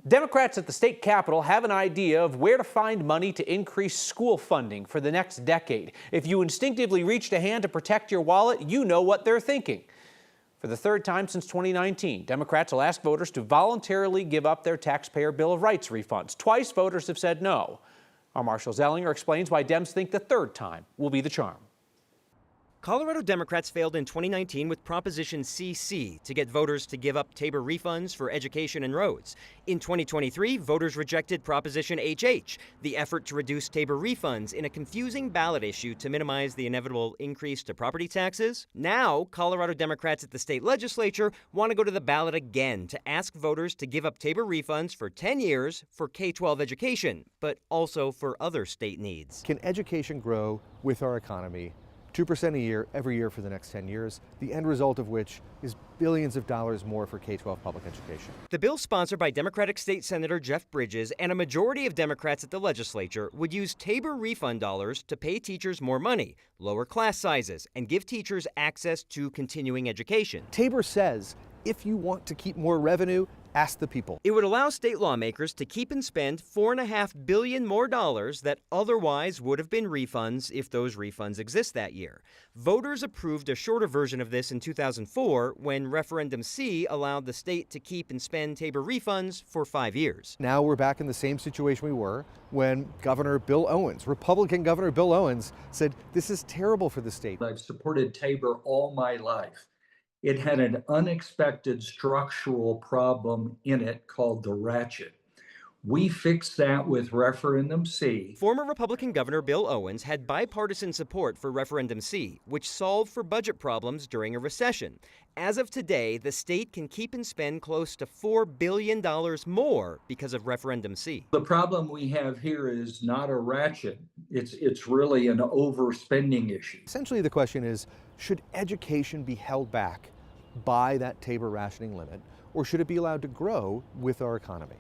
Democrats at the state capitol have an idea of where to find money to increase school funding for the next decade. If you instinctively reached a hand to protect your wallet, you know what they're thinking. For the third time since 2019, Democrats will ask voters to voluntarily give up their taxpayer Bill of Rights refunds. Twice voters have said no. Our Marshall Zellinger explains why Dems think the third time will be the charm. Colorado Democrats failed in 2019 with Proposition CC to get voters to give up TABOR refunds for education and roads. In 2023, voters rejected Proposition HH, the effort to reduce TABOR refunds in a confusing ballot issue to minimize the inevitable increase to property taxes. Now, Colorado Democrats at the state legislature want to go to the ballot again to ask voters to give up TABOR refunds for 10 years for K-12 education, but also for other state needs. Can education grow with our economy? 2% a year, every year for the next 10 years, the end result of which is billions of dollars more for K-12 public education. The bill, sponsored by Democratic State Senator Jeff Bridges and a majority of Democrats at the legislature, would use TABOR refund dollars to pay teachers more money, lower class sizes, and give teachers access to continuing education. TABOR says, if you want to keep more revenue, ask the people. It would allow state lawmakers to keep and spend $4.5 billion more that otherwise would have been refunds if those refunds exist that year. Voters approved a shorter version of this in 2004 when Referendum C allowed the state to keep and spend TABOR refunds for 5 years. Now we're back in the same situation we were when Governor Bill Owens, Republican Governor Bill Owens, said this is terrible for the state. I've supported TABOR all my life. It had an unexpected structural problem in it called the ratchet. We fixed that with Referendum C. Former Republican Governor Bill Owens had bipartisan support for Referendum C, which solved for budget problems during a recession. As of today, the state can keep and spend close to $4 billion more because of Referendum C. The problem we have here is not a ratchet. It's really an overspending issue. Essentially, the question is, should education be held back by that TABOR rationing limit, or should it be allowed to grow with our economy?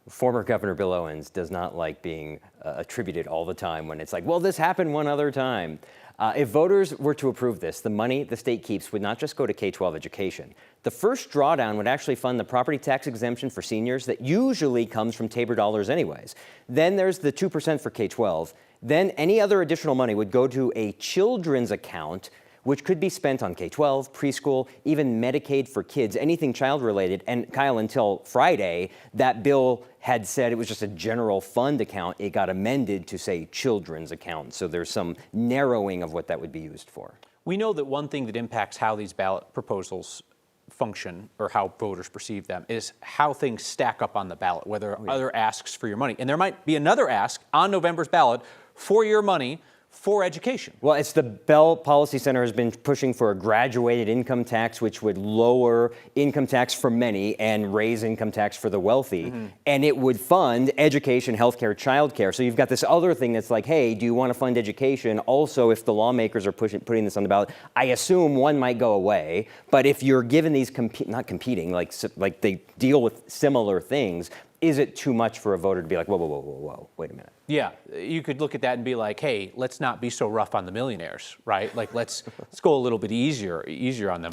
Former Governor Bill Owens does not like being attributed all the time when it's like, well, this happened one other time. If voters were to approve this, the money the state keeps would not just go to K-12 education. The first drawdown would actually fund the property tax exemption for seniors that usually comes from TABOR dollars anyways. Then there's the 2% for K-12. Then any other additional money would go to a children's account, which could be spent on K-12, preschool, even Medicaid for kids, anything child-related. And Kyle, until Friday, that bill had said it was just a general fund account. It got amended to say children's account. So there's some narrowing of what that would be used for. We know that one thing that impacts how these ballot proposals function or how voters perceive them is how things stack up on the ballot, whether other asks for your money. And there might be another ask on November's ballot for your money for education. Well, it's the Bell Policy Center has been pushing for a graduated income tax, which would lower income tax for many and raise income tax for the wealthy. And it would fund education, healthcare, childcare. So you've got this other thing that's like, hey, do you want to fund education? Also, if the lawmakers are putting this on the ballot, I assume one might go away. But if you're given these, not competing, like they deal with similar things, is it too much for a voter to be like, whoa, whoa, whoa, whoa, whoa, wait a minute? Yeah, you could look at that and be like, hey, let's not be so rough on the millionaires, right? Like, let's go a little bit easier on them.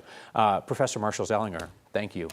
Professor Marshall Zellinger, thank you.